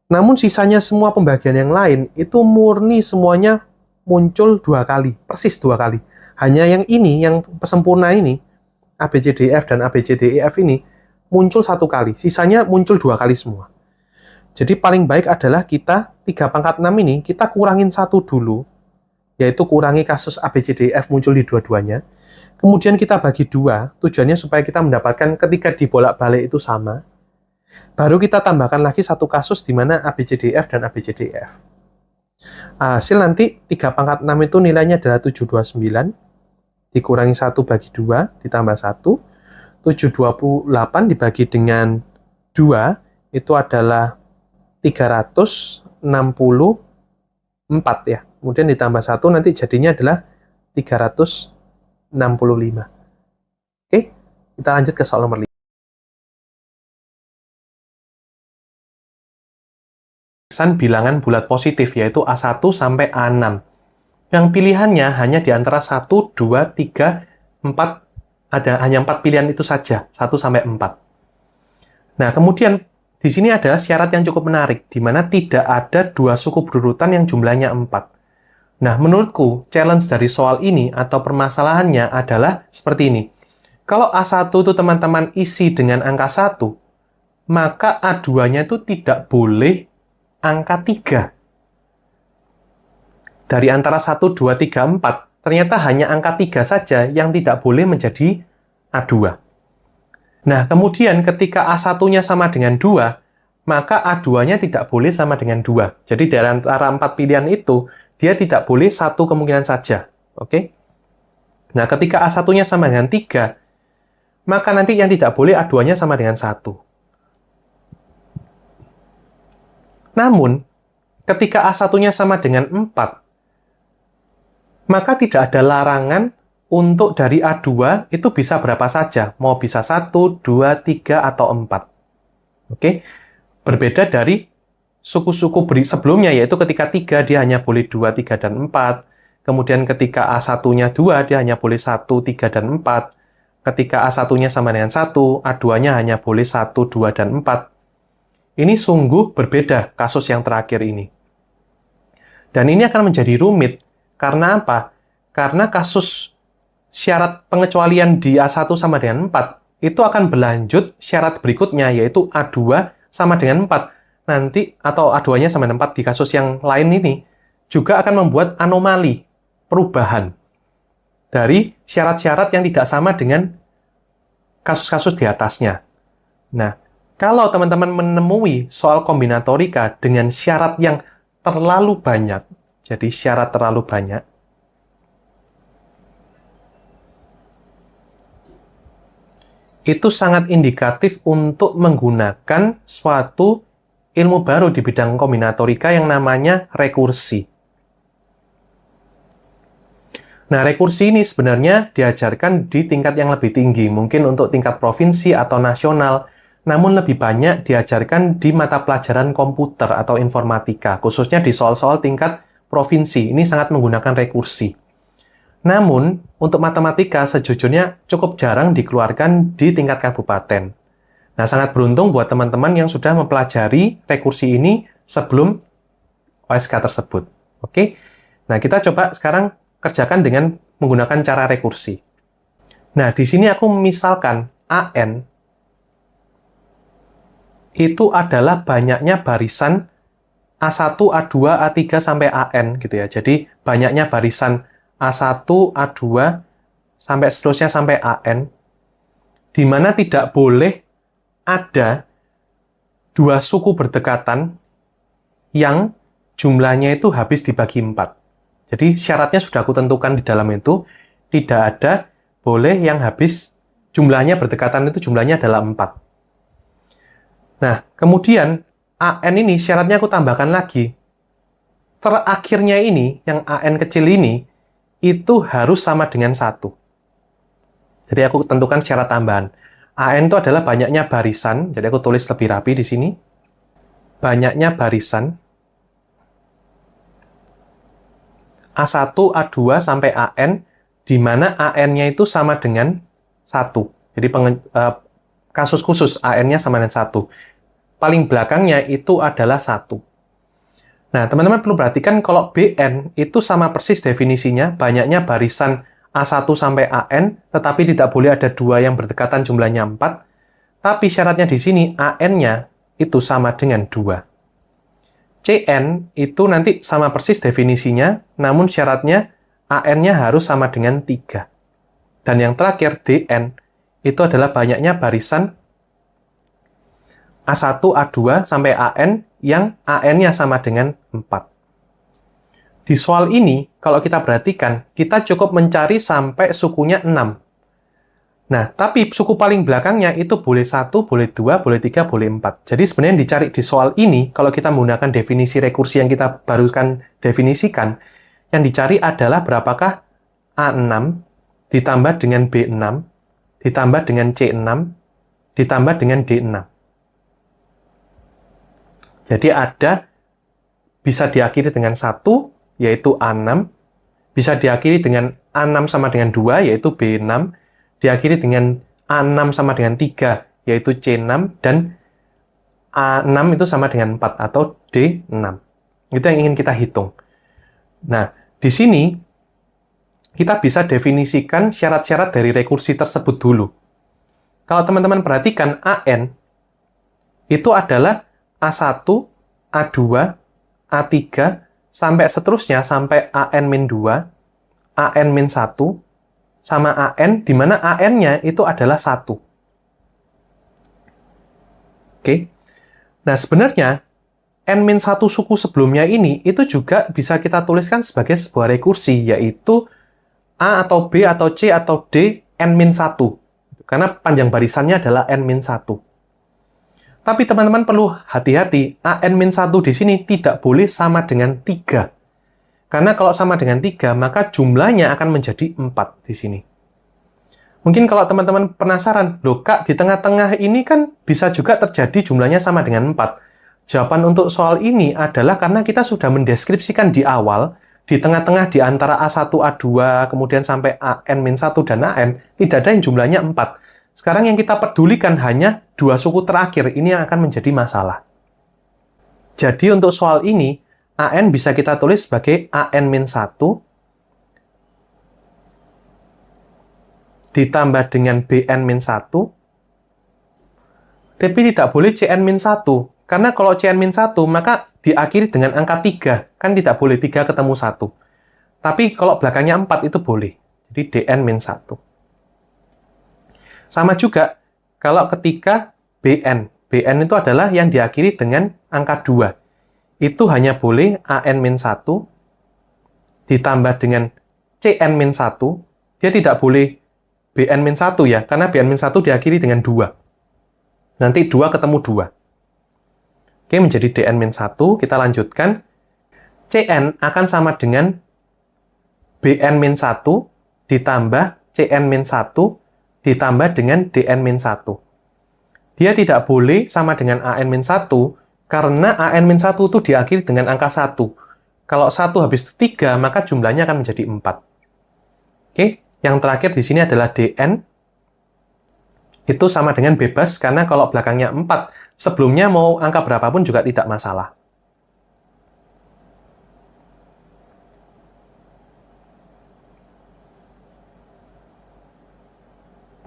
Namun, sisanya semua pembagian yang lain, itu murni semuanya muncul 2 kali, persis 2 kali. Hanya yang ini, yang sempurna ini, A, B, C, D, E, F dan A, B, C, D, E, F ini muncul 1 kali. Sisanya muncul 2 kali semua. Jadi paling baik adalah kita 3 pangkat 6 ini, kita kurangin 1 dulu, yaitu kurangi kasus A, B, C, D, E, F muncul di dua-duanya. Kemudian kita bagi 2, tujuannya supaya kita mendapatkan ketika dibolak-balik itu sama. Baru kita tambahkan lagi 1 kasus di mana A, B, C, D, E, F dan A, B, C, D, E, F. Hasil nanti 3 pangkat 6 itu nilainya adalah 729, dikurangi 1 bagi 2, ditambah 1, 728 dibagi dengan 2, itu adalah 364 ya. Kemudian ditambah 1, nanti jadinya adalah 365. Oke, kita lanjut ke soal nomor 5. Bilangan bulat positif, yaitu A1 sampai A6. Yang pilihannya hanya di antara 1, 2, 3, 4, hanya 4 pilihan itu saja, 1 sampai 4. Nah, kemudian di sini ada syarat yang cukup menarik, di mana tidak ada 2 suku berurutan yang jumlahnya 4. Nah, menurutku challenge dari soal ini atau permasalahannya adalah seperti ini. Kalau A1 itu teman-teman isi dengan angka 1, maka A2-nya itu tidak boleh angka 3. Dari antara 1, 2, 3, 4, ternyata hanya angka 3 saja yang tidak boleh menjadi A2. Nah, kemudian ketika A1-nya sama dengan 2, maka A2-nya tidak boleh sama dengan 2. Jadi dari antara 4 pilihan itu, dia tidak boleh satu kemungkinan saja. Oke? Nah, ketika A1-nya sama dengan 3, maka nanti yang tidak boleh A2-nya sama dengan 1. Namun, ketika A1-nya sama dengan 4, maka tidak ada larangan untuk dari A2 itu bisa berapa saja. Mau bisa 1, 2, 3, atau 4. Oke? Berbeda dari suku-suku sebelumnya, yaitu ketika 3 dia hanya boleh 2, 3, dan 4. Kemudian ketika A1-nya 2, dia hanya boleh 1, 3, dan 4. Ketika A1-nya sama dengan 1, A2-nya hanya boleh 1, 2, dan 4. Ini sungguh berbeda kasus yang terakhir ini. Dan ini akan menjadi rumit. Karena apa? Karena kasus syarat pengecualian di A1 sama dengan 4, itu akan berlanjut syarat berikutnya, yaitu A2 sama dengan 4. Nanti, atau A2-nya sama dengan 4 di kasus yang lain ini, juga akan membuat anomali, perubahan dari syarat-syarat yang tidak sama dengan kasus-kasus di atasnya. Nah, kalau teman-teman menemui soal kombinatorika dengan syarat yang terlalu banyak, jadi syarat terlalu banyak, itu sangat indikatif untuk menggunakan suatu ilmu baru di bidang kombinatorika yang namanya rekursi. Nah, rekursi ini sebenarnya diajarkan di tingkat yang lebih tinggi, mungkin untuk tingkat provinsi atau nasional, namun lebih banyak diajarkan di mata pelajaran komputer atau informatika, khususnya di soal-soal tingkat provinsi. Ini sangat menggunakan rekursi. Namun, untuk matematika sejujurnya cukup jarang dikeluarkan di tingkat kabupaten. Nah, sangat beruntung buat teman-teman yang sudah mempelajari rekursi ini sebelum OSK tersebut. Oke? Nah, kita coba sekarang kerjakan dengan menggunakan cara rekursi. Nah, di sini aku misalkan AN itu adalah banyaknya barisan A1, A2, A3, sampai AN gitu ya. Jadi, banyaknya barisan A1, A2, sampai seterusnya sampai AN, di mana tidak boleh ada dua suku berdekatan yang jumlahnya itu habis dibagi 4. Jadi, syaratnya sudah aku tentukan di dalam itu, tidak ada boleh yang habis jumlahnya berdekatan itu jumlahnya adalah 4. Nah, kemudian AN ini syaratnya aku tambahkan lagi. Terakhirnya ini, yang AN kecil ini, itu harus sama dengan 1. Jadi aku tentukan syarat tambahan. AN itu adalah banyaknya barisan, jadi aku tulis lebih rapi di sini. Banyaknya barisan A1, A2, sampai AN, di mana AN-nya itu sama dengan 1. Jadi kasus khusus AN-nya sama dengan 1. Paling belakangnya itu adalah 1. Nah, teman-teman perlu perhatikan kalau BN itu sama persis definisinya, banyaknya barisan A1 sampai AN, tetapi tidak boleh ada dua yang berdekatan jumlahnya 4. Tapi syaratnya di sini AN-nya itu sama dengan 2. CN itu nanti sama persis definisinya, namun syaratnya AN-nya harus sama dengan 3. Dan yang terakhir, DN, itu adalah banyaknya barisan A1, A2, sampai AN yang AN-nya sama dengan 4. Di soal ini, kalau kita perhatikan, kita cukup mencari sampai sukunya 6. Nah, tapi suku paling belakangnya itu boleh 1, boleh 2, boleh 3, boleh 4. Jadi sebenarnya yang dicari di soal ini, kalau kita menggunakan definisi rekursi yang kita barusan definisikan, yang dicari adalah berapakah A6 ditambah dengan B6, ditambah dengan C6, ditambah dengan D6. Jadi ada bisa diakhiri dengan 1, yaitu A6, bisa diakhiri dengan A6 sama dengan 2, yaitu B6, diakhiri dengan A6 sama dengan 3, yaitu C6, dan A6 itu sama dengan 4, atau D6. Itu yang ingin kita hitung. Nah, di sini kita bisa definisikan syarat-syarat dari rekursi tersebut dulu. Kalau teman-teman perhatikan, AN itu adalah A1, A2, A3, sampai seterusnya, sampai AN-2, AN-1, sama AN, di mana AN-nya itu adalah 1. Oke. Nah, sebenarnya, N-1 suku sebelumnya ini, itu juga bisa kita tuliskan sebagai sebuah rekursi, yaitu A atau B atau C atau D, N-1. Karena panjang barisannya adalah N-1. Tapi teman-teman perlu hati-hati, AN-1 di sini tidak boleh sama dengan 3. Karena kalau sama dengan 3, maka jumlahnya akan menjadi 4 di sini. Mungkin kalau teman-teman penasaran, loh Kak, di tengah-tengah ini kan bisa juga terjadi jumlahnya sama dengan 4. Jawaban untuk soal ini adalah karena kita sudah mendeskripsikan di awal, di tengah-tengah di antara A1, A2, kemudian sampai AN-1 dan AN, tidak ada yang jumlahnya 4. Sekarang yang kita pedulikan hanya dua suku terakhir, ini yang akan menjadi masalah. Jadi untuk soal ini, AN bisa kita tulis sebagai AN-1 ditambah dengan BN-1, tapi tidak boleh CN-1, karena kalau CN-1 maka diakhiri dengan angka 3, kan tidak boleh 3 ketemu 1. Tapi kalau belakangnya 4 itu boleh, jadi DN-1. Sama juga kalau ketika BN, BN itu adalah yang diakhiri dengan angka 2. Itu hanya boleh AN-1 ditambah dengan CN-1, dia tidak boleh BN-1 ya, karena BN-1 diakhiri dengan 2. Nanti 2 ketemu 2. Oke, menjadi DN-1, kita lanjutkan. CN akan sama dengan BN-1 ditambah CN-1 ditambah dengan DN-1. Dia tidak boleh sama dengan AN-1 karena AN-1 itu diakhiri dengan angka 1. Kalau 1 habis 3, maka jumlahnya akan menjadi 4. Oke. Yang terakhir di sini adalah DN. Itu sama dengan bebas, karena kalau belakangnya 4, sebelumnya mau angka berapapun juga tidak masalah.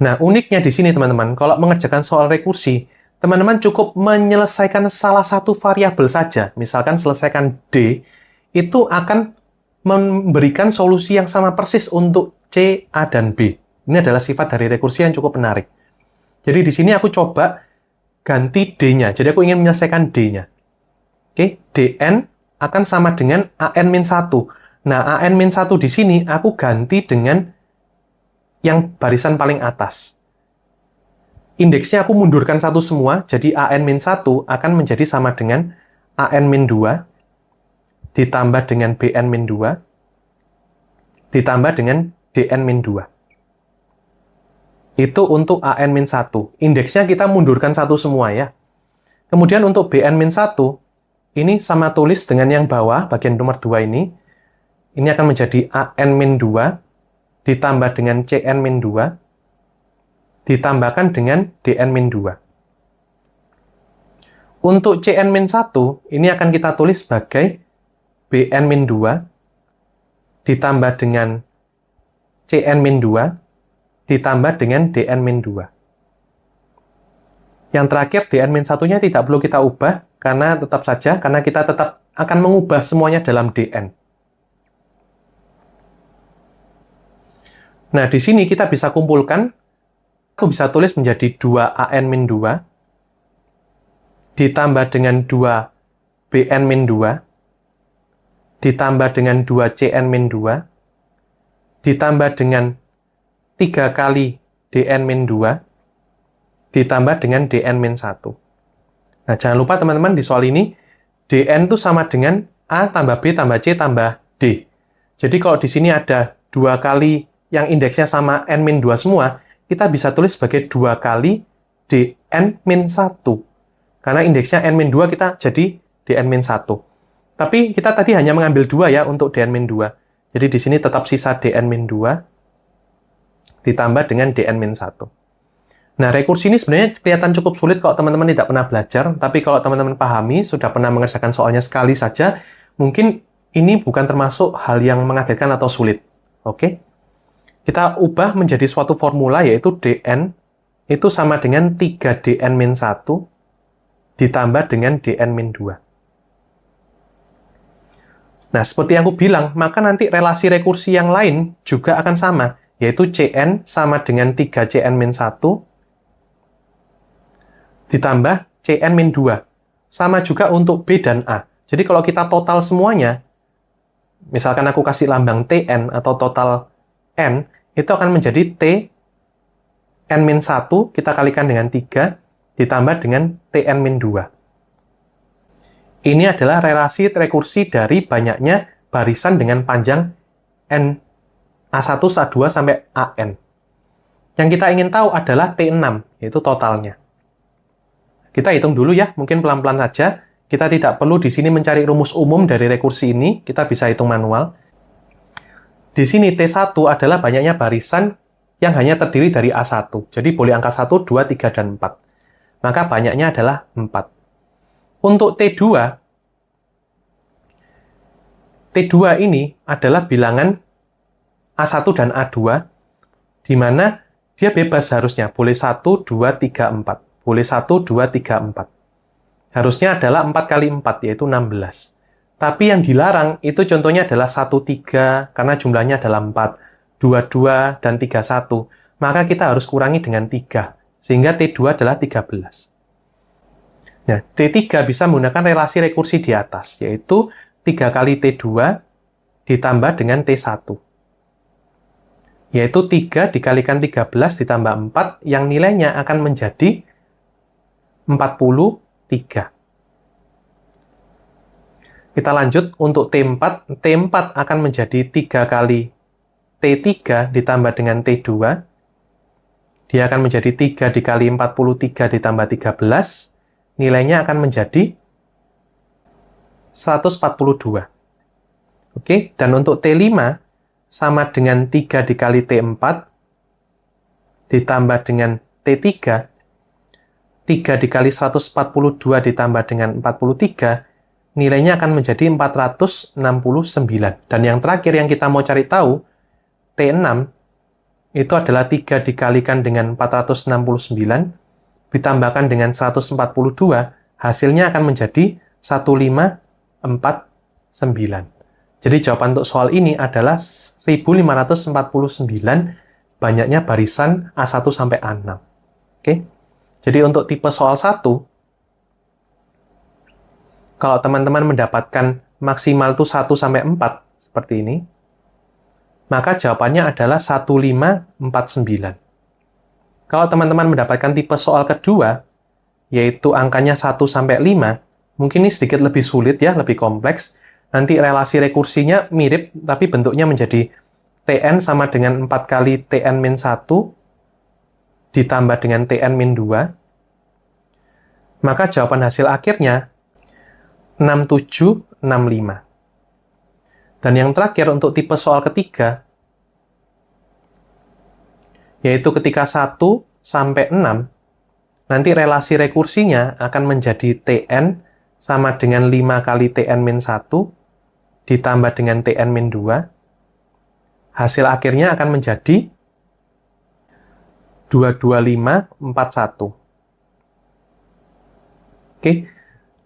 Nah, uniknya di sini, teman-teman, kalau mengerjakan soal rekursi, teman-teman cukup menyelesaikan salah satu variabel saja. Misalkan selesaikan D, itu akan memberikan solusi yang sama persis untuk C, A, dan B. Ini adalah sifat dari rekursi yang cukup menarik. Jadi di sini aku coba ganti D-nya. Jadi aku ingin menyelesaikan D-nya. Oke, DN akan sama dengan AN-1. Nah, AN-1 di sini aku ganti dengan yang barisan paling atas. Indeksnya aku mundurkan satu semua, jadi AN-1 akan menjadi sama dengan AN-2 ditambah dengan BN-2 ditambah dengan DN-2. Itu untuk AN-1. Indeksnya kita mundurkan satu semua ya. Kemudian untuk BN-1, ini sama tulis dengan yang bawah, bagian nomor 2 ini. Ini akan menjadi AN-2 ditambah dengan CN-2 ditambahkan dengan DN-2. Untuk CN-1, ini akan kita tulis sebagai BN-2 ditambah dengan CN-2 ditambah dengan DN-2. Yang terakhir, DN-1-nya tidak perlu kita ubah, karena tetap saja, karena kita tetap akan mengubah semuanya dalam DN. Nah, di sini kita bisa kumpulkan, aku bisa tulis menjadi 2AN-2 ditambah dengan 2BN-2 ditambah dengan 2CN-2 ditambah dengan 3 kali DN-2 ditambah dengan DN-1. Nah, jangan lupa teman-teman di soal ini, DN itu sama dengan A tambah B tambah C tambah D. Jadi kalau di sini ada 2 kali yang indeksnya sama N-2 semua, kita bisa tulis sebagai 2 kali DN-1. Karena indeksnya N-2 kita jadi DN-1. Tapi kita tadi hanya mengambil 2 ya untuk DN-2. Jadi di sini tetap sisa DN-2 ditambah dengan DN-1. Nah, rekursi ini sebenarnya kelihatan cukup sulit kalau teman-teman tidak pernah belajar, tapi kalau teman-teman pahami, sudah pernah mengerjakan soalnya sekali saja, mungkin Ini bukan termasuk hal yang mengagetkan atau sulit. Oke? Kita ubah menjadi suatu formula, yaitu dn itu sama dengan 3dn-1 ditambah dengan dn-2. Nah, seperti yang aku bilang, maka nanti relasi rekursi yang lain juga akan sama, yaitu Cn sama dengan 3Cn-1 ditambah Cn-2. Sama juga untuk B dan A. Jadi kalau kita total semuanya, misalkan aku kasih lambang Tn atau total N, itu akan menjadi Tn-1 kita kalikan dengan 3 ditambah dengan Tn-2. Ini adalah relasi rekursi dari banyaknya barisan dengan panjang N A1, A2, sampai AN. Yang kita ingin tahu adalah T6, yaitu totalnya. Kita hitung dulu ya, mungkin pelan-pelan saja. Kita tidak perlu di sini mencari rumus umum dari rekursi ini, kita bisa hitung manual. Di sini T1 adalah banyaknya barisan yang hanya terdiri dari A1. Jadi boleh angka 1, 2, 3, dan 4. Maka banyaknya adalah 4. Untuk T2 ini adalah bilangan A1 dan A2, di mana dia bebas harusnya. Boleh 1, 2, 3, 4. Boleh 1, 2, 3, 4. Harusnya adalah 4 kali 4, yaitu 16. Tapi yang dilarang itu contohnya adalah 1, 3, karena jumlahnya adalah 4. 2, 2, dan 3, 1. Maka kita harus kurangi dengan 3. Sehingga T2 adalah 13. Nah, T3 bisa menggunakan relasi rekursi di atas, yaitu 3 kali T2 ditambah dengan T1. Yaitu 3 dikalikan 13 ditambah 4, yang nilainya akan menjadi 43. Kita lanjut untuk T4. T4 akan menjadi 3 kali T3 ditambah dengan T2. Dia akan menjadi 3 dikali 43 ditambah 13. Nilainya akan menjadi 142. Oke, dan untuk T5 sama dengan 3 dikali T4 ditambah dengan T3. 3 dikali 142 ditambah dengan 43, nilainya akan menjadi 469. Dan yang terakhir yang kita mau cari tahu, T6 itu adalah 3 dikalikan dengan 469 ditambahkan dengan 142, hasilnya akan menjadi 1549. Jadi jawaban untuk soal ini adalah 1549, banyaknya barisan A1 sampai A6. Oke. Jadi untuk tipe soal 1, kalau teman-teman mendapatkan maksimal itu 1 sampai 4 seperti ini, maka jawabannya adalah 1549. Kalau teman-teman mendapatkan tipe soal kedua, yaitu angkanya 1 sampai 5, mungkin ini sedikit lebih sulit ya, lebih kompleks. Nanti relasi rekursinya mirip, tapi bentuknya menjadi Tn sama dengan 4 kali Tn-1 ditambah dengan Tn-2. Maka jawaban hasil akhirnya 6765. Dan yang terakhir untuk tipe soal ketiga, yaitu ketika 1 sampai 6, nanti relasi rekursinya akan menjadi Tn sama dengan 5 kali Tn-1 ditambah dengan Tn-2. Hasil akhirnya akan menjadi 22541. Oke,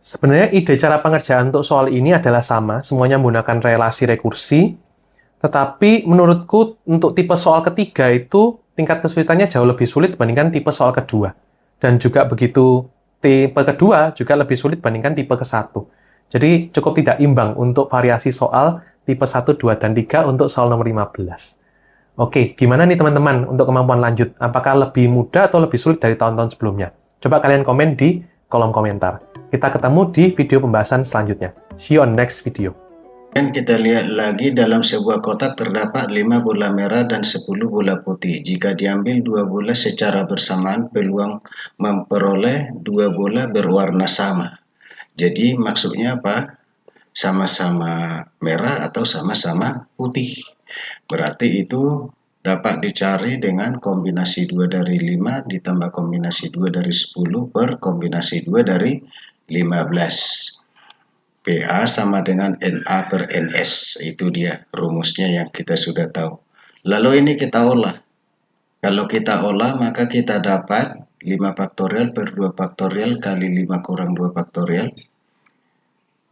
sebenarnya ide cara pengerjaan untuk soal ini adalah sama, semuanya menggunakan relasi rekursi, tetapi menurutku untuk tipe soal ketiga itu tingkat kesulitannya jauh lebih sulit dibandingkan tipe soal kedua. Dan juga begitu tipe kedua juga lebih sulit dibandingkan tipe ke-1. Jadi cukup tidak imbang untuk variasi soal tipe 1, 2, dan 3 untuk soal nomor 15. Oke, gimana nih teman-teman untuk kemampuan lanjut? Apakah lebih mudah atau lebih sulit dari tahun-tahun sebelumnya? Coba kalian komen di kolom komentar. Kita ketemu di video pembahasan selanjutnya. See you on next video. Dan kita lihat lagi dalam sebuah kotak terdapat 5 bola merah dan 10 bola putih. Jika diambil 2 bola secara bersamaan, peluang memperoleh 2 bola berwarna sama. Jadi maksudnya apa? Sama-sama merah atau sama-sama putih. Berarti itu dapat dicari dengan kombinasi 2 dari 5 ditambah kombinasi 2 dari 10 per kombinasi 2 dari 15. PA sama dengan NA per NS. Itu dia rumusnya yang kita sudah tahu. Lalu ini kita olah. Kalau kita olah maka kita dapat 5 faktorial per 2 faktorial kali 5 kurang 2 faktorial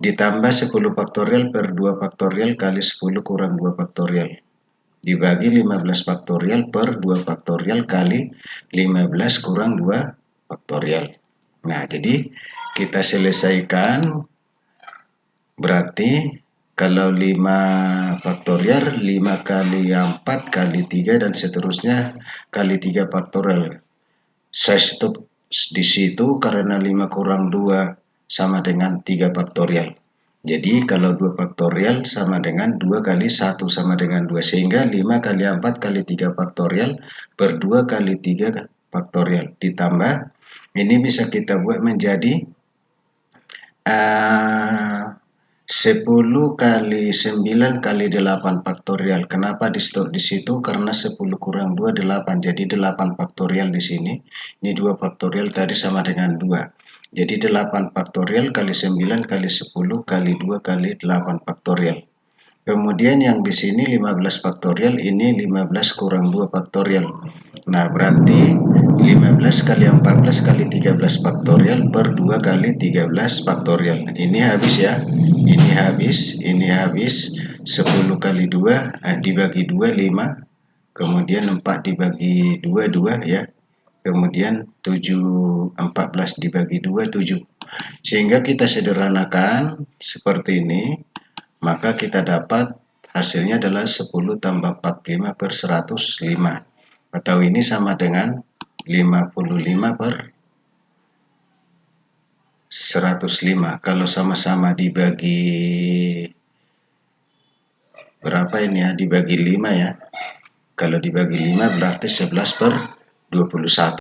ditambah 10 faktorial per 2 faktorial kali 10 kurang 2 faktorial dibagi 15 faktorial per 2 faktorial kali 15 kurang 2 faktorial. Nah, jadi kita selesaikan. Berarti kalau 5 faktorial, 5 kali 4 kali 3 dan seterusnya kali 3 faktorial. Saya stop di situ karena 5 kurang 2 sama dengan 3 faktorial. Jadi kalau 2 faktorial sama dengan 2 kali 1 sama dengan 2. Sehingga 5 kali 4 kali 3 faktorial per 2 kali 3 faktorial. Ditambah, ini bisa kita buat menjadi 10 kali 9 kali 8 faktorial. Kenapa di stop di situ? Karena 10 kurang 2 8. Jadi 8 faktorial di sini. Ini 2 faktorial tadi sama dengan 2. Jadi 8 faktorial kali 9 kali 10 kali 2 kali 8 faktorial. Kemudian yang di sini 15 faktorial, ini 15 kurang 2 faktorial. Nah, berarti 15 kali 14 kali 13 faktorial per 2 kali 13 faktorial. Ini habis ya. Ini habis 10 kali 2 dibagi 2 5. Kemudian 4 dibagi 2 2 ya. Kemudian 14 dibagi 2 7. Sehingga kita sederhanakan seperti ini, maka kita dapat hasilnya adalah 10 tambah 45 per 105. Atau ini sama dengan 55 per 105. Kalau sama-sama dibagi berapa ini ya? Dibagi 5 ya. Kalau dibagi 5 berarti 11 per 21.